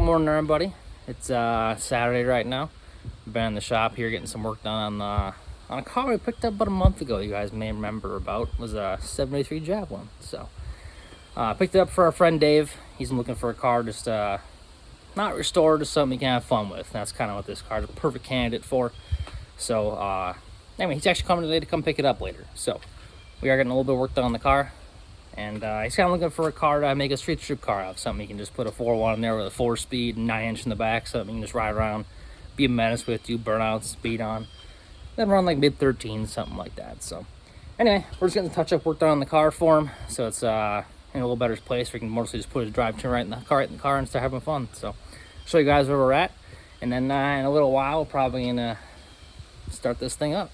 morning, everybody. It's Saturday right now. Been in the shop here getting some work done on a car we picked up about a month ago. You guys may remember about. It was a '73 Javelin. So I picked it up for our friend Dave. He's looking for a car just not restored, just something he can have fun with. That's kind of what this car is a perfect candidate for. So anyway, he's actually coming today to come pick it up later. So we are getting a little bit of work done on the car. And he's kind of looking for a car to make a street strip car out of. Something you can just put a 4.1 in there with a 4-speed, 9-inch in the back. Something you can just ride around, be a menace with, do burnouts, speed on. Then run like mid-13s, something like that. So anyway, we're just getting the touch-up work done on the car for him. So it's in a little better place. We can mostly just put his drivetrain right in the car and start having fun. So show you guys where we're at. And then in a little while, we're probably going to start this thing up.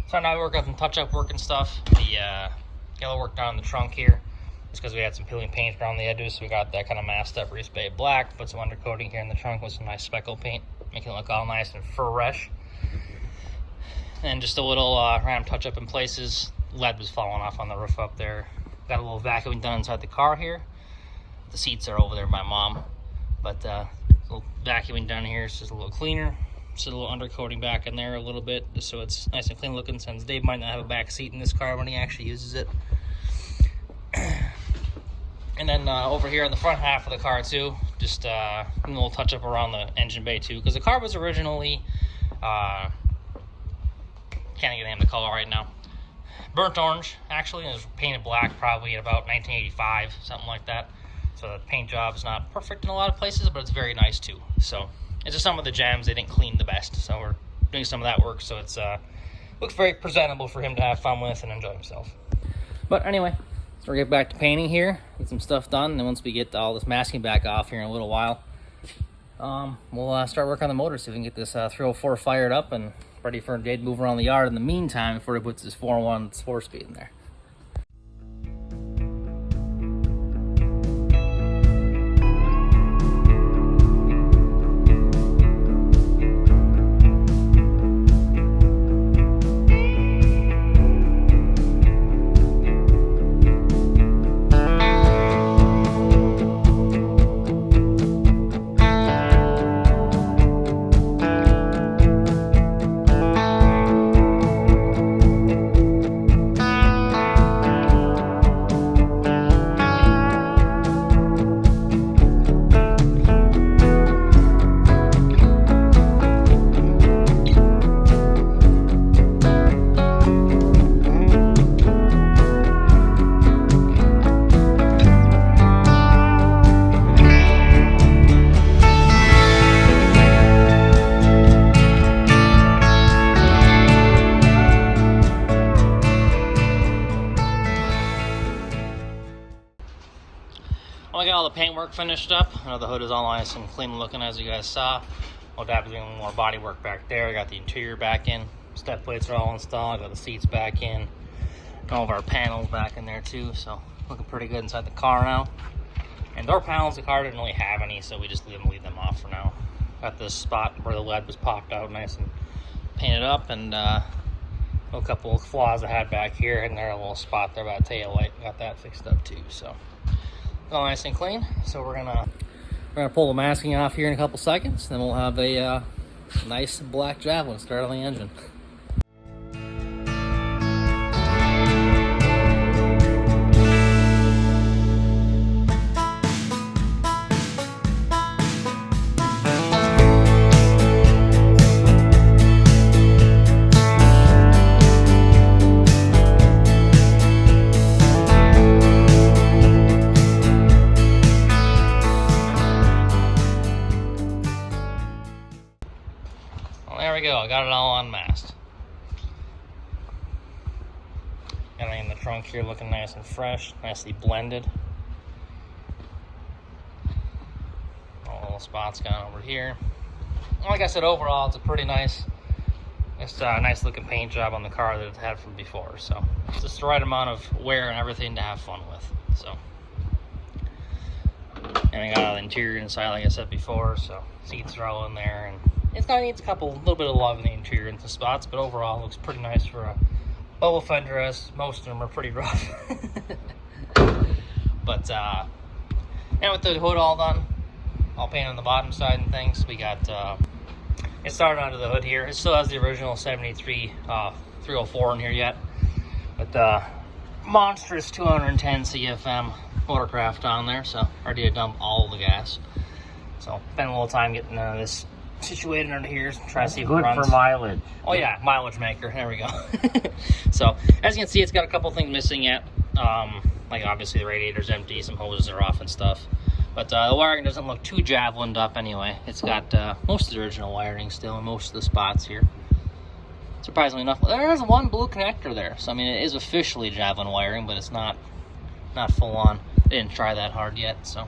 So now we're working on touch-up work and stuff. Got a little work done on the trunk here, just because we had some peeling paint around the edges, so we got that kind of masked up, respayed black, put some undercoating here in the trunk with some nice speckle paint, making it look all nice and fresh. And just a little random touch up in places. Lead was falling off on the roof up there. Got a little vacuuming done inside the car here. The seats are over there by Mom, but a little vacuuming done here, it's just a little cleaner. Just a little undercoating back in there a little bit, just so it's nice and clean looking, since Dave might not have a back seat in this car when he actually uses it. And then over here on the front half of the car too, just a little touch up around the engine bay too, because the car was originally can't get the name of the color right now, burnt orange actually, and it was painted black probably in about 1985, something like that. So the paint job is not perfect in a lot of places, but it's very nice too. So it's just some of the gems they didn't clean the best, so we're doing some of that work, so it's looks very presentable for him to have fun with and enjoy himself. But anyway, so we'll get back to painting here, get some stuff done, and then once we get all this masking back off here in a little while, we'll start working on the motor, see if we can get this 304 fired up and ready for Dave to move around the yard in the meantime before he puts his 4.1 4-speed in there. I got all the paint work finished up. I know the hood is all nice and clean looking, as you guys saw. We'll have doing more body work back there. I got the interior back in. Step plates are all installed. Got the seats back in. All of our panels back in there too. So looking pretty good inside the car now. And door panels, the car didn't really have any, so we just leave them off for now. Got this spot where the lead was popped out nice and painted up, and a couple of flaws I had back here, and there a little spot there by the tail light. Got that fixed up too. So all nice and clean. So we're gonna pull the masking off here in a couple seconds, then we'll have a nice black Javelin start on the engine. There we go, I got it all unmasked. Everything in the trunk here looking nice and fresh, nicely blended. All little spots gone over here. Like I said, overall it's a pretty nice, nice looking paint job on the car that it had from before. So it's just the right amount of wear and everything to have fun with. So, and I got all the interior inside, like I said before, so seats are all in there, and it's kind of needs a little bit of love in the interior in some spots, but overall it looks pretty nice for a bubble fender, as most of them are pretty rough. But and with the hood all done, all painted on the bottom side and things. We got it started onto the hood here. It still has the original 73 304 in here yet, but the monstrous 210 CFM motorcraft on there. So already dump all the gas. So spend a little time getting this situated under here, try to see if it runs. Good for mileage. Oh yeah, mileage maker. There we go. So as you can see, it's got a couple things missing yet. Like obviously the radiator's empty, some hoses are off and stuff. But the wiring doesn't look too javelined up anyway. It's got most of the original wiring still in most of the spots here. Surprisingly enough, there's one blue connector there. So I mean, it is officially javelin wiring, but it's not full on. Didn't try that hard yet, so.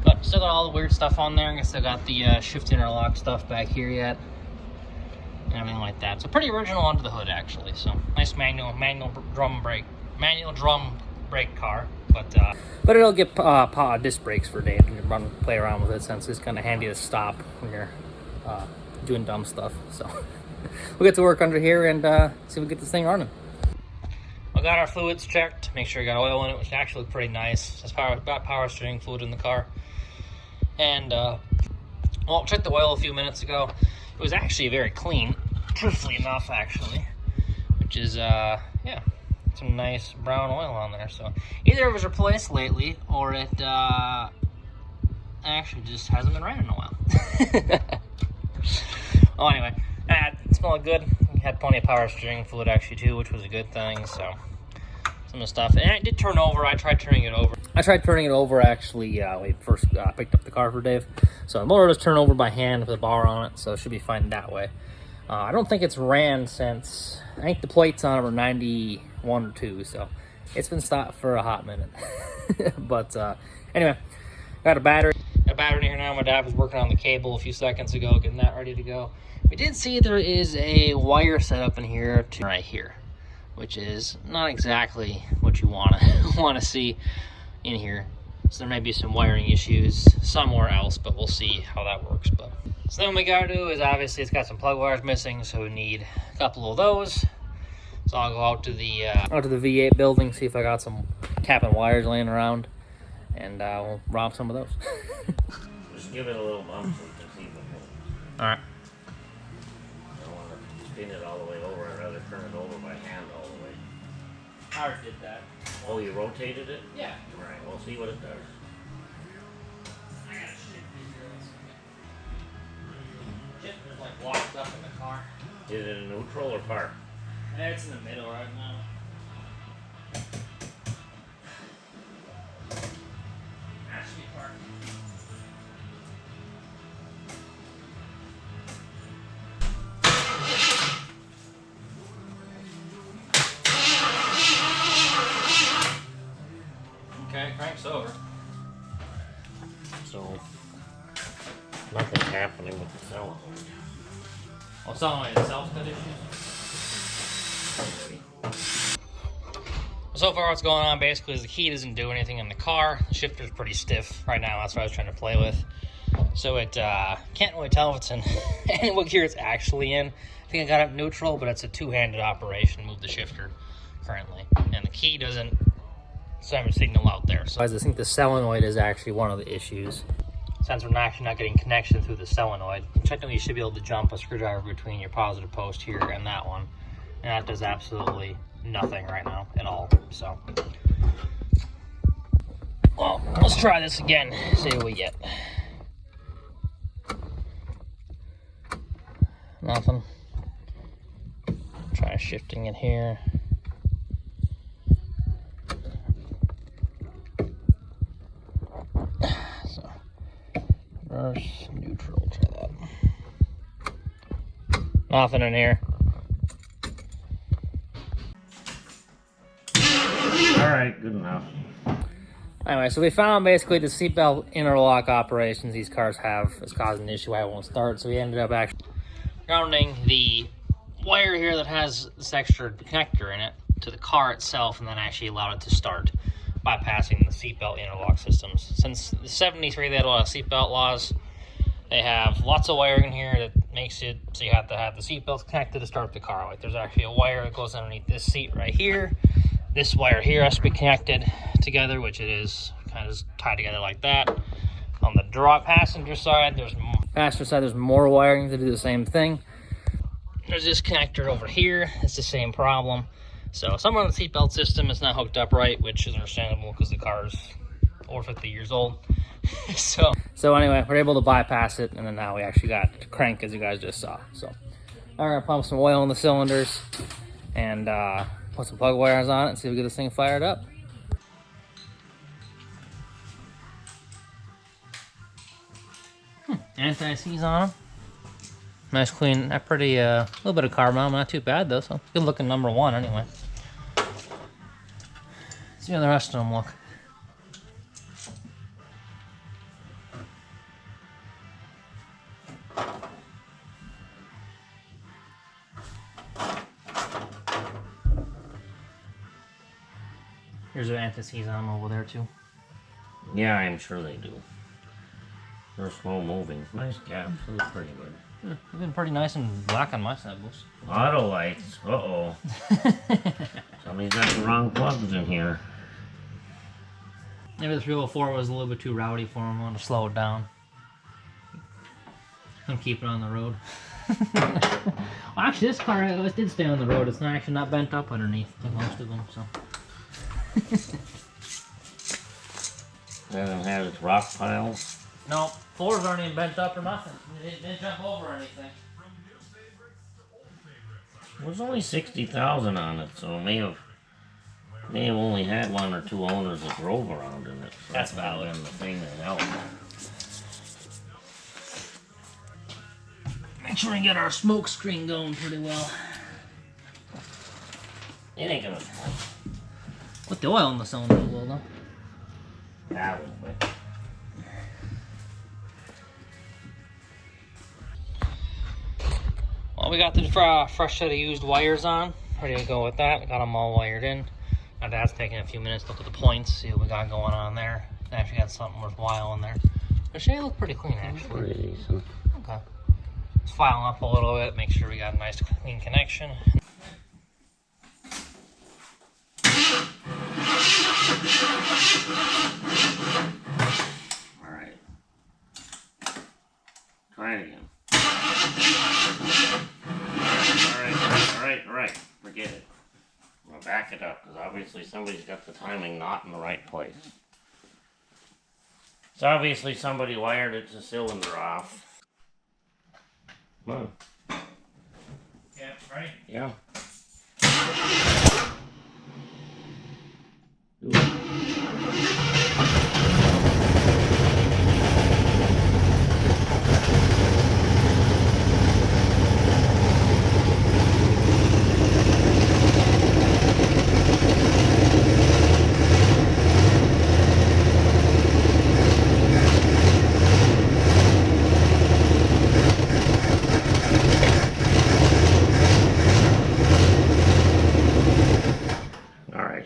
But still got all the weird stuff on there. I still got the shift interlock stuff back here yet, and everything like that. So pretty original under the hood actually. So nice manual drum brake car. But it'll get disc brakes for Dave and play around with it, since it's kind of handy to stop when you're doing dumb stuff. So we'll get to work under here and see if we get this thing running. We got our fluids checked, make sure you got oil in it, which actually looked pretty nice. There's power steering fluid in the car. And, well, checked the oil a few minutes ago. It was actually very clean, truthfully enough, actually. Which is, yeah, some nice brown oil on there. So either it was replaced lately, or it actually just hasn't been ran in a while. Well, anyway, it smelled good. Had plenty of power steering fluid actually too, which was a good thing. So some of the stuff, and it did turn over. I tried turning it over actually when we first picked up the car for Dave. So the motor does turn over by hand with a bar on it, so it should be fine that way. I don't think it's ran since, I think the plates on it were 91 or 2, so it's been stopped for a hot minute. But anyway, got a battery in here now. My dad was working on the cable a few seconds ago, getting that ready to go. We did see there is a wire set up in here to right here, which is not exactly what you want to see in here. So there may be some wiring issues somewhere else, but we'll see how that works. But so then what we gotta do is, obviously it's got some plug wires missing, so we need a couple of those. So I'll go out to the V8 building, see if I got some cap and wires laying around, and we'll rob some of those. Just give it a little bump so you can see the All right. I don't want to spin it all the way over. I'd rather turn it over by hand all the way. I already did that. Oh, you rotated it? Yeah. Right, we'll see what it does. I got a shit Shifter's like locked up in the car. Is it in neutral or park? It's in the middle right now. Actually parked. Okay, cranks over. So, nothing's happening with the solenoid. Well, solenoid itself's got issues. So far what's going on basically is the key doesn't do anything in the car. The shifter's pretty stiff right now. That's what I was trying to play with. So it can't really tell if it's in and what gear it's actually in. I think I got it neutral, but it's a two-handed operation. Move the shifter currently, and the key doesn't send a signal out there. So I think the solenoid is actually one of the issues. Since we're actually not getting connection through the solenoid, technically you should be able to jump a screwdriver between your positive post here and that one, and that does absolutely nothing right now at all. So, well, let's try this again, see what we get. Nothing. Try shifting it here. So, reverse, neutral, try that. Nothing in here. Alright, good enough. Anyway, so we found basically the seatbelt interlock operations these cars have is causing an issue why it won't start. So we ended up actually grounding the wire here that has this extra connector in it to the car itself, and then actually allowed it to start, bypassing the seatbelt interlock systems. Since the 73, they had a lot of seatbelt laws. They have lots of wiring in here that makes it so you have to have the seatbelts connected to start the car. Like there's actually a wire that goes underneath this seat right here. This wire here has to be connected together, which it is kind of tied together like that. On the passenger side, there's more wiring to do the same thing. There's this connector over here. It's the same problem. So somewhere on the seatbelt system is not hooked up right, which is understandable because the car's over 50 years old. so anyway, we're able to bypass it, and then now we actually got to crank, as you guys just saw. So I'm gonna pump some oil in the cylinders and put some plug wires on it and see if we get this thing fired up. Anti-seize on them. Nice clean, not pretty, little bit of carb on them, not too bad though, so good looking number one anyway. See how the rest of them look. Here's an anti-seize on them over there too. Yeah, I'm sure they do. They're slow moving. Nice caps. They look pretty good. Yeah, they've been pretty nice and black on my side, boys. Auto lights. Uh-oh. Somebody's got the wrong plugs in here. Maybe the 304 was a little bit too rowdy for him. I want to slow it down and keep it on the road. Well, actually, this car did stay on the road. It's not actually not bent up underneath like most of them, so. Doesn't have its rock piles. No, floors aren't even bent up or nothing. It didn't jump over anything. There's only 60,000 on it, so it may have only had 1 or 2 owners that drove around in it. So that's valid. The thing that helped. Make sure we get our smoke screen going pretty well. It ain't gonna Put the oil in the cylinder as well, though. that was quick. Well, we got the fresh set of used wires on. Ready to go with that. We got them all wired in. Now Dad's taking a few minutes to look at the points, see what we got going on there. Actually got something worthwhile in there. But they look pretty clean, actually. Pretty decent. Okay. Let's file up a little bit, make sure we got a nice clean connection. Alright. Try it again. Alright. Forget it. I'm gonna back it up, because obviously somebody's got the timing not in the right place. So obviously somebody wired its cylinder off. Come on. Yeah, right? Yeah. Do it.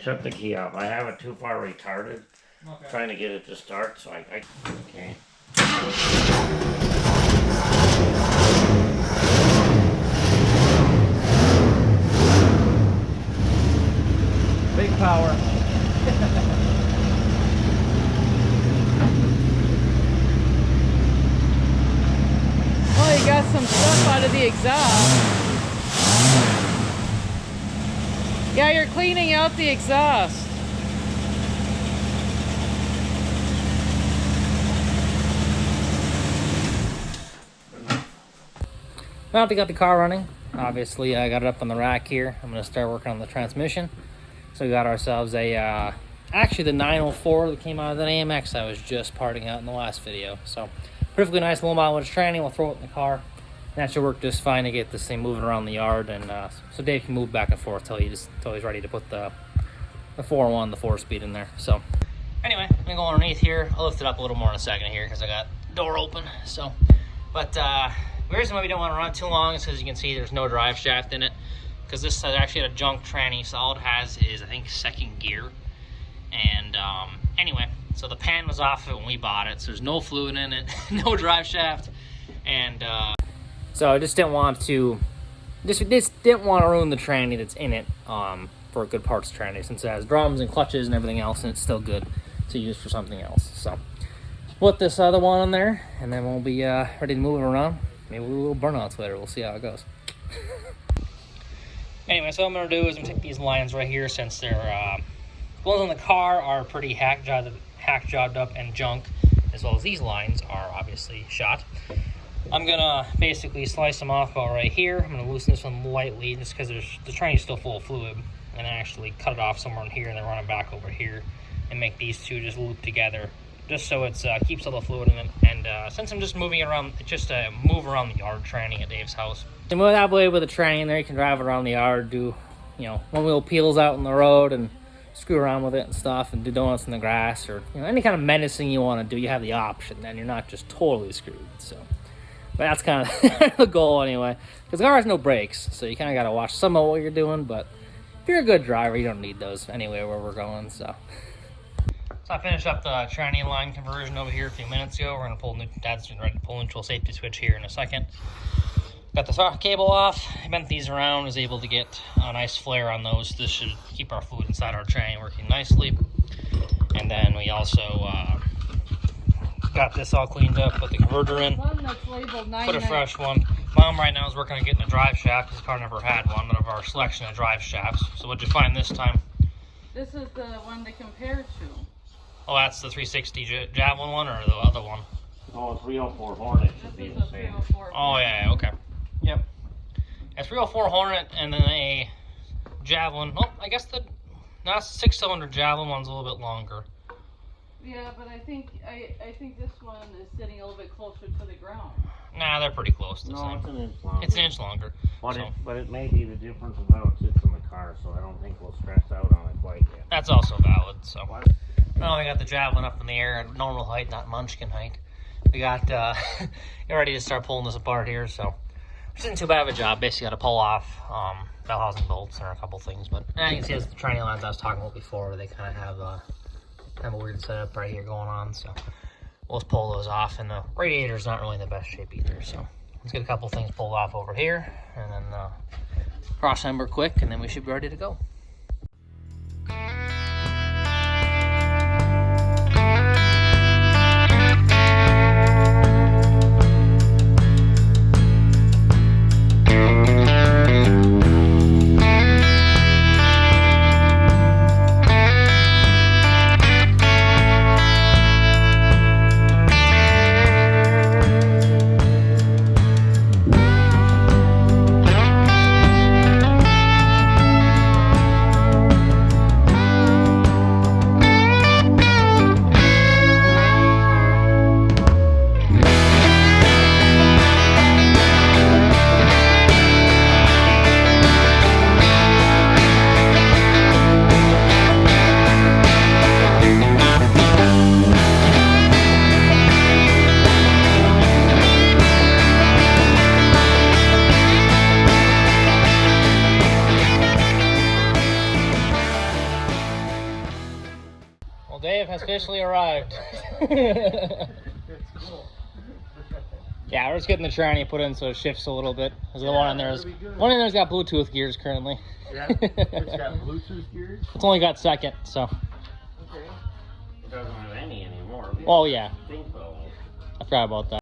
Shut the key off. I have it too far retarded. Okay. Trying to get it to start, so I okay. Big power. Well, you got some stuff out of the exhaust. Yeah, you're cleaning out the exhaust. Well, we got the car running. Obviously, I got it up on the rack here. I'm going to start working on the transmission. So we got ourselves a, actually the 904 that came out of the AMX I was just parting out in the last video. So perfectly nice low mileage tranny. We'll throw it in the car. That should work just fine to get this thing moving around the yard, and so Dave can move back and forth till he's ready to put the 4-1, the 4-speed in there. So anyway, I'm gonna go underneath here. I'll lift it up a little more in a second here because I got the door open. So, but the reason why we don't want to run it too long is because you can see there's no drive shaft in it, because this is actually a junk tranny. So all it has is, I think, second gear. And anyway, so the pan was off of it when we bought it, so there's no fluid in it, no drive shaft, and so I just didn't want to ruin the tranny that's in it for a good parts tranny, since it has drums and clutches and everything else, and it's still good to use for something else. So put this other one in there, and then we'll be ready to move it around. Maybe we'll do a little burnouts later. We'll see how it goes. Anyway, so what I'm going to do is I'm going to take these lines right here, since they're ones on the car are pretty hack jobbed up and junk, as well as these lines are obviously shot. I'm going to basically slice them off about right here. I'm going to loosen this one lightly just because the train is still full of fluid, and then actually cut it off somewhere in here and then run it back over here and make these two just loop together, just so it keeps all the fluid in it. And since I'm just moving it around, it's just a move around the yard tranny at Dave's house. And with that way, with a tranny in there, you can drive it around the yard, do, one wheel peels out in the road and screw around with it and stuff, and do donuts in the grass, or any kind of menacing you want to do. You have the option, then you're not just totally screwed. So, but that's kind of the goal anyway, because the car has no brakes, so you kind of got to watch some of what you're doing. But if you're a good driver, you don't need those anywhere where we're going. So I finished up the tranny line conversion over here a few minutes ago. We're going to pull Dad's ready to pull neutral safety switch here in a second. Got the socket cable off. I bent these around. Was able to get a nice flare on those. This should keep our fluid inside our tranny working nicely. And then we also got this all cleaned up. Put the converter in. One that's labeled 99. Put a fresh one. Mom right now is working on getting a drive shaft. This car never had one of our selection of drive shafts. So what'd you find this time? This is the one to compare to. Oh, that's the 360 Javelin one, or the other one? Oh, 304 Hornet should be the same. Oh yeah, okay. Yep. A 304 Hornet and then a Javelin. Oh, I guess the 6-cylinder Javelin one's a little bit longer. Yeah, but I think this one is sitting a little bit closer to the ground. Nah, they're pretty close. No, it's an inch longer. It's an inch longer. But it may be the difference of how it sits in the car, so I don't think we'll stress out on it quite yet. That's also valid. So now we got the Javelin up in the air at normal height, not Munchkin height. We got ready to start pulling this apart here. So which isn't too bad of a job. Basically got to pull off bell housing bolts and a couple things. But you can see that's the tranny lines I was talking about before, where they kind of have a weird setup right here going on. So we'll just pull those off, and the radiator's not really in the best shape either. So let's get a couple things pulled off over here, and then cross member quick, and then we should be ready to go. Dave has officially arrived. Yeah, we're just getting the tranny put in so it shifts a little bit. There's the one in there's got Bluetooth gears currently. Yeah, it's got Bluetooth gears. It's only got second, so. Okay. It doesn't have any anymore. Oh yeah, I think so. I forgot about that.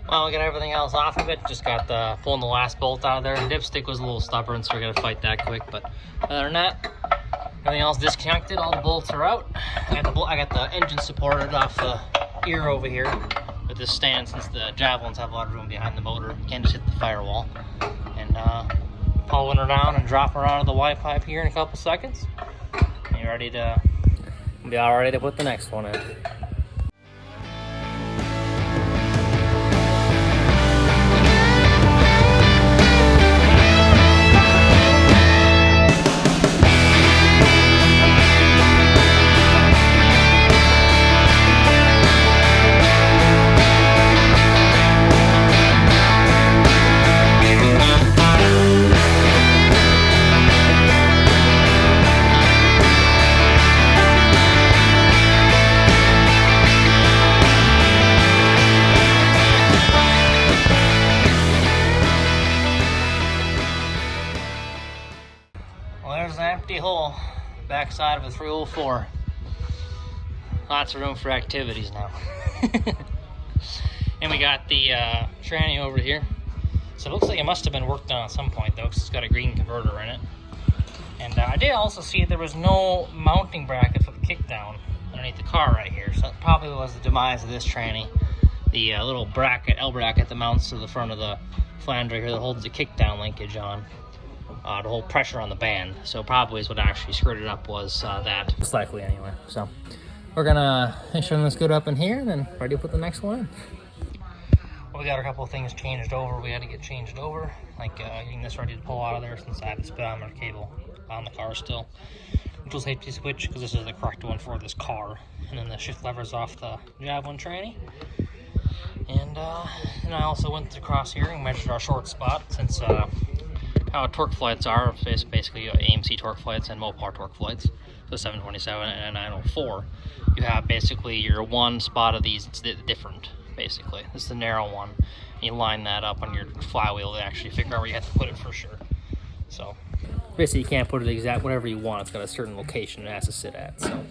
Well, we got everything else off of it. Just got pulling the last bolt out of there. The dipstick was a little stubborn, so we're gonna fight that quick. But other than that, Everything else disconnected, all the bolts are out. I got the engine supported off the ear over here with this stand, since the Javelins have a lot of room behind the motor. You can't just hit the firewall. And pulling her down and dropping her onto the Y pipe here in a couple seconds. And you're ready to be all ready to put the next one in. Well, there's an empty hole, backside of a 304. Lots of room for activities now. And we got the tranny over here. So it looks like it must have been worked on at some point though, because it's got a green converter in it. And I did also see there was no mounting bracket for the kickdown underneath the car right here. So that probably was the demise of this tranny. The little bracket, L bracket that mounts to the front of the flange right here that holds the kickdown linkage on. To hold pressure on the band. So probably is what actually screwed it up, was that. Most likely anyway. So we're gonna make sure this good up in here and then ready to put the next one in. Well, we got a couple of things changed over. We had to get changed over, like getting this ready to pull out of there, since I have the speedometer cable on the car still. Neutral safety switch, because this is the correct one for this car. And then the shift levers off the Javelin tranny. And I also went across here and measured our short spot, since how torque flights are, basically AMC torque flights and Mopar torque flights, so 727 and 904. You have basically your one spot of these, it's different, basically. This is the narrow one. You line that up on your flywheel to actually figure out where you have to put it for sure. So basically you can't put it exact whatever you want. It's got a certain location it has to sit at. So,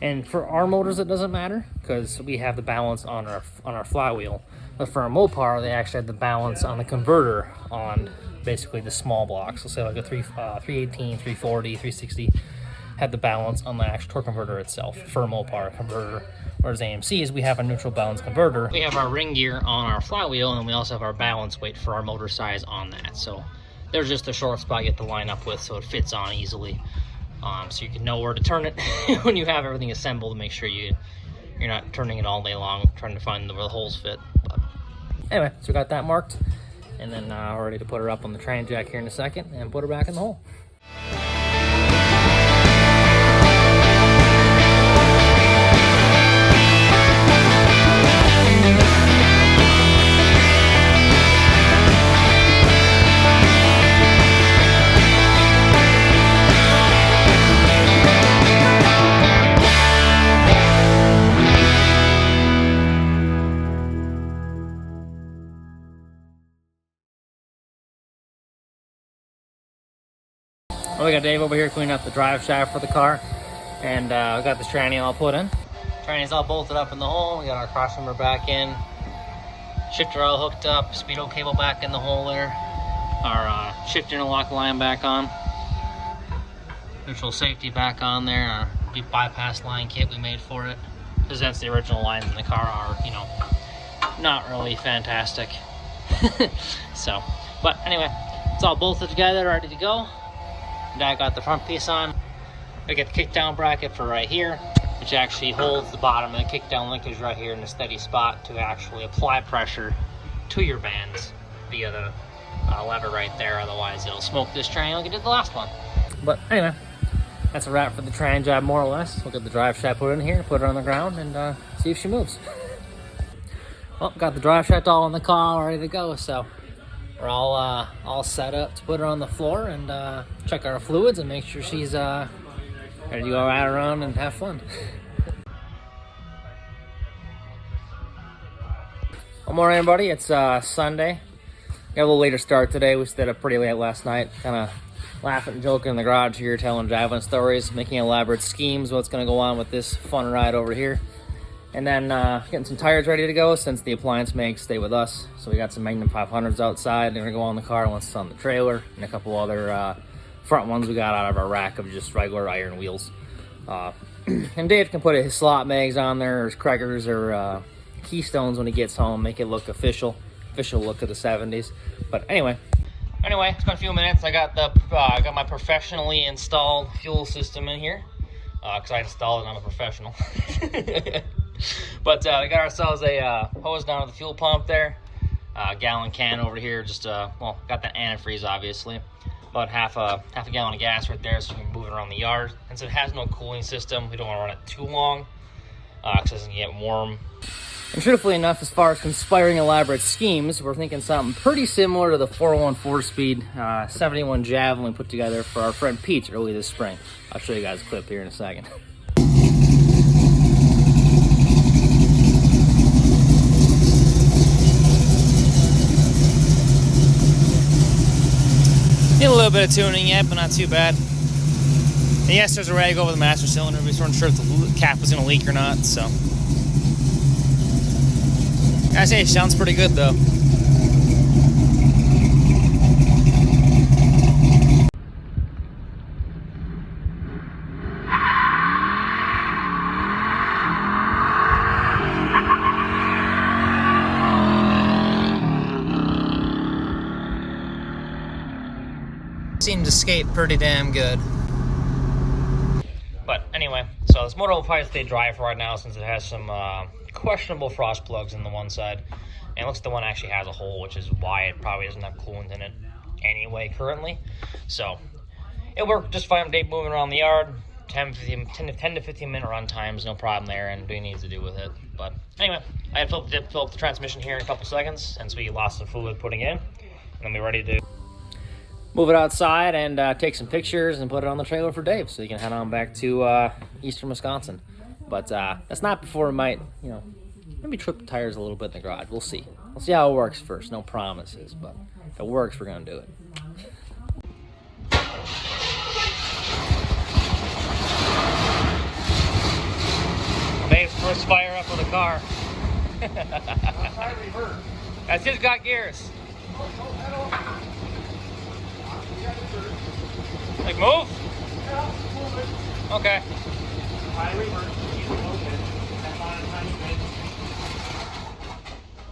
and for our motors it doesn't matter, because we have the balance on our flywheel. But for our Mopar, they actually have the balance on the converter on basically the small blocks. So say like a 318, 340, 360 had the balance on the actual torque converter itself for a Mopar converter. Whereas AMC's, we have a neutral balance converter. We have our ring gear on our flywheel, and we also have our balance weight for our motor size on that. So there's just a short spot you have to line up with so it fits on easily. So you can know where to turn it when you have everything assembled, to make sure you're not turning it all day long trying to find where the holes fit. But anyway, so we got that marked. And then we're ready to put her up on the train jack here in a second and put her back in the hole. Well, we got Dave over here cleaning up the drive shaft for the car, and we got this tranny all put in. Tranny's all bolted up in the hole. We got our crossmember back in, shifter all hooked up, speedo cable back in the hole there, our shift interlock line back on, neutral safety back on there, our deep bypass line kit we made for it, because that's the original lines in the car are, not really fantastic. So, but anyway, it's all bolted together, ready to go. And I got the front piece on. We get the kickdown bracket for right here, which actually holds the bottom of the kickdown linkage right here in a steady spot to actually apply pressure to your bands via the lever right there. Otherwise, it'll smoke this train like it did the last one. But anyway, that's a wrap for the train job, more or less. We'll get the drive shaft put in here, put her on the ground, and see if she moves. Well, got the drive shaft all in the car, ready to go. So we're all set up to put her on the floor and check our fluids and make sure she's ready to go right around and have fun. Good morning, everybody. It's Sunday. Got a little later start today. We stayed up pretty late last night, kind of laughing and joking in the garage here, telling Javelin stories, making elaborate schemes what's going to go on with this fun ride over here. And then getting some tires ready to go, since the appliance makes stay with us. So we got some Magnum 500s outside. They're gonna go on the car once it's on the trailer, and a couple other Front ones we got out of our rack of just regular iron wheels. And Dave can put his slot mags on there, or his crackers, or keystones when he gets home, make it look official look of the 70s. But anyway, it's been a few minutes. I got my professionally installed fuel system in here, because I installed it, I'm a professional. But we got ourselves a hose down to the fuel pump there, gallon can over here, just well, got that antifreeze obviously, about half a gallon of gas right there, so we can move it around the yard. Since it has no cooling system, we don't want to run it too long, because it doesn't get warm. And truthfully enough, as far as conspiring elaborate schemes, we're thinking something pretty similar to the 401 4-speed 71 Javelin we put together for our friend Pete early this spring. I'll show you guys a clip here in a second. Need a little bit of tuning yet, but not too bad. And yes, there's a rag over the master cylinder. We just weren't sure if the cap was going to leak or not, so. I say it sounds pretty good though. Seemed to skate pretty damn good. But anyway, so this motor will probably stay dry for right now since it has some questionable frost plugs in the one side. And it looks like the one actually has a hole, which is why it probably doesn't have coolant in it anyway currently. So it worked just fine with Dave moving around the yard. 10 to 15 minute run times, no problem there, and doing needs to do with it. But anyway, I had fill up the transmission here in a couple seconds, and so we lost some fluid putting in, and then we're ready to move it outside and take some pictures and put it on the trailer for Dave, so he can head on back to eastern Wisconsin. But that's not before we might, maybe trip the tires a little bit in the garage. We'll see. We'll see how it works first. No promises, but if it works, we're gonna do it. Dave's first fire up with a car. That's just got gears. Like move? Okay.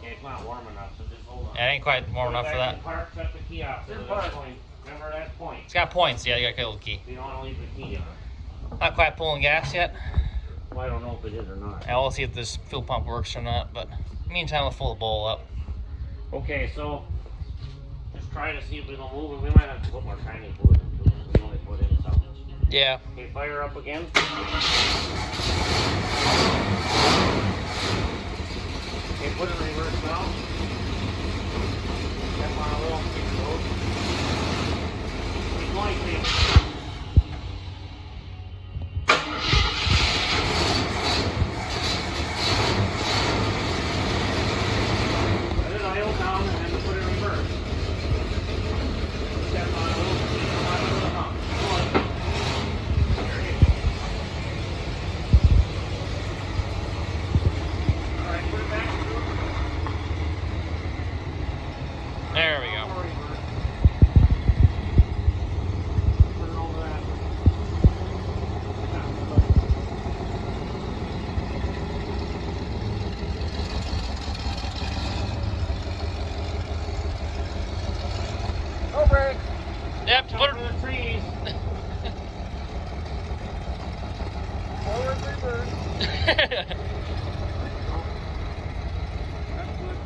It's not warm enough, so just hold on. Yeah, it ain't quite warm enough for that. Park, shut the key off. So that point. Remember that point. It's got points, yeah, you got a little key. You don't want to leave the key on. Not quite pulling gas yet. Well, I don't know if it is or not. Yeah, we'll see if this fuel pump works or not, but meantime, we'll fill the bowl up. Okay, so just try to see if it'll move, and we might have to put more tiny fluid into it. We only put in something. Yeah. Okay, fire up again. Okay, put it in reverse now. Step on a little, keep it low. Keep going, Steve. Let it idle down and then put it in reverse. Step on a little, keep on a little hump. Come on. There you go. All right, put it back. There we go. Put it over that. No break. Yep, Jump put to the trees. Forward, reverse. it. That's good.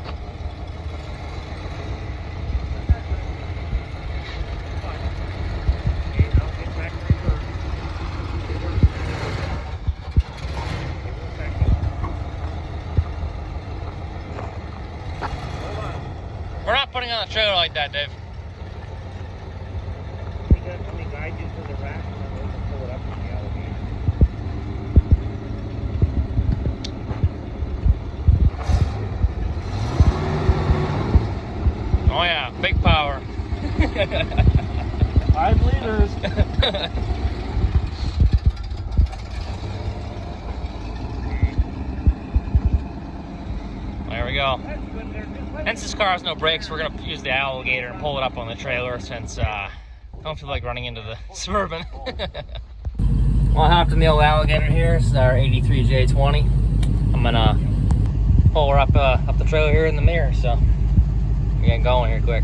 Okay, now get back to reverse. Reverse. Give it a second. Hold on. We're not putting on a trailer like that, Dave. Let me guide you to the rack and then we'll just pull it up from the elevator. Oh yeah, big power. 5 liters. There we go. That's good. They're just like Since this car has no brakes, we're gonna use the alligator and pull it up on the trailer since don't feel like running into the Suburban. Well, I hopped in the old Alligator here. This is our 83 J20. I'm gonna pull her up the trailer here in the mirror, so we're getting going here quick.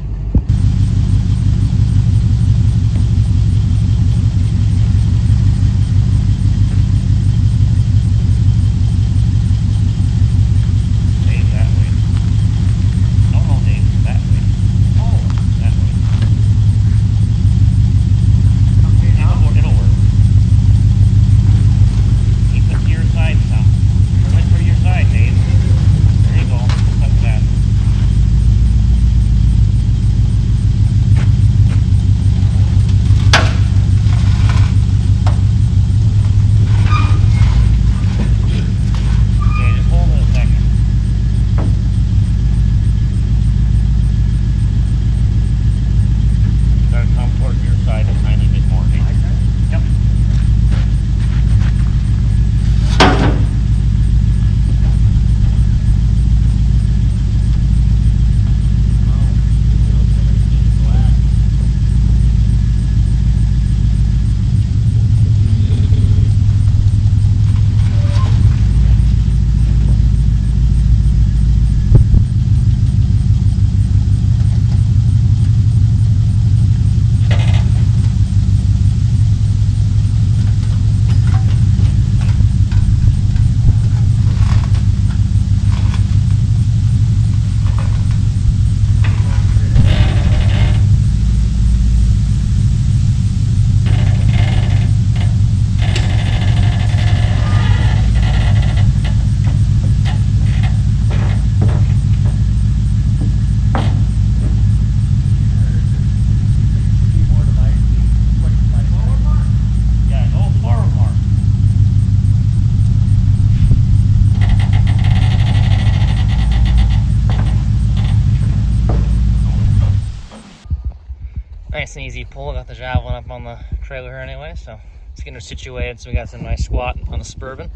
Nice and easy pull. Got the Javelin up on the trailer here anyway, so let's get her situated so we got some nice squat on the Suburban,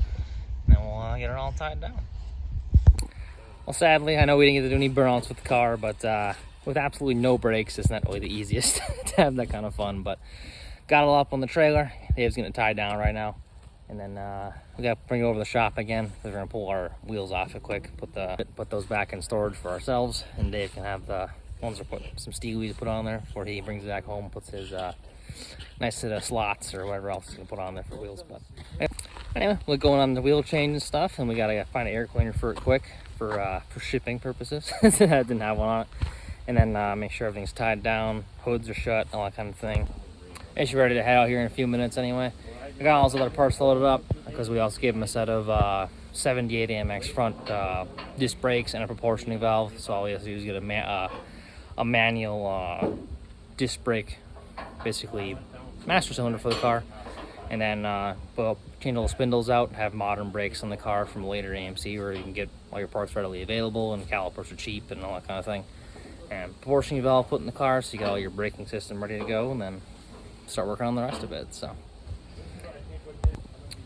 and then we'll get her all tied down. Well, sadly, I know we didn't get to do any burnouts with the car, but with absolutely no brakes, it's not really the easiest to have that kind of fun, but got it all up on the trailer. Dave's getting it tied down right now, and then we got to bring it over to the shop again. We're going to pull our wheels off it quick, put those back in storage for ourselves, and Dave can have the ones are put some steelies to put on there before he brings it back home, puts his nice set of slots or whatever else he's gonna put on there for wheels. But anyway, we're going on the wheel change and stuff, and we gotta find an air cleaner for it quick for shipping purposes. I didn't have one on it, and then make sure everything's tied down, hoods are shut, all that kind of thing. And she's ready to head out here in a few minutes anyway. I got all those other parts loaded up because we also gave him a set of 78 AMX front disc brakes and a proportioning valve, so all we have to do is get a manual disc brake, basically master cylinder for the car, and then change all the spindles out, have modern brakes on the car from later AMC where you can get all your parts readily available and calipers are cheap and all that kind of thing. And proportioning valve put in the car so you got all your braking system ready to go, and then start working on the rest of it. So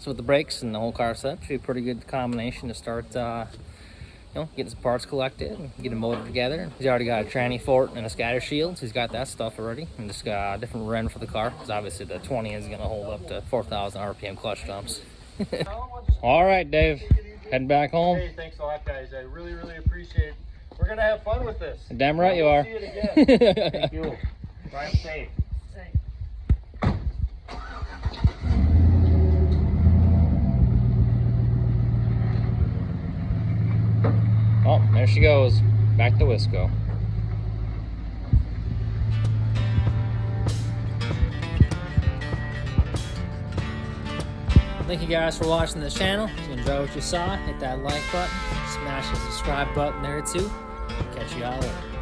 with the brakes and the whole car set, should be a pretty good combination to start getting some parts collected and getting a motor together. He's already got a tranny for it and a scatter shield, so he's got that stuff already. And just got a different ren for the car, because obviously the 20 is going to hold up to 4,000 RPM clutch dumps. All right, Dave, heading back home. Hey, thanks a lot, guys. I really, really appreciate it. We're going to have fun with this. Damn right you are. See it again. Thank you. Drive safe. Oh, there she goes. Back to Wisco. Thank you guys for watching this channel. If you enjoyed what you saw, hit that like button, smash the subscribe button there too. Catch you all later.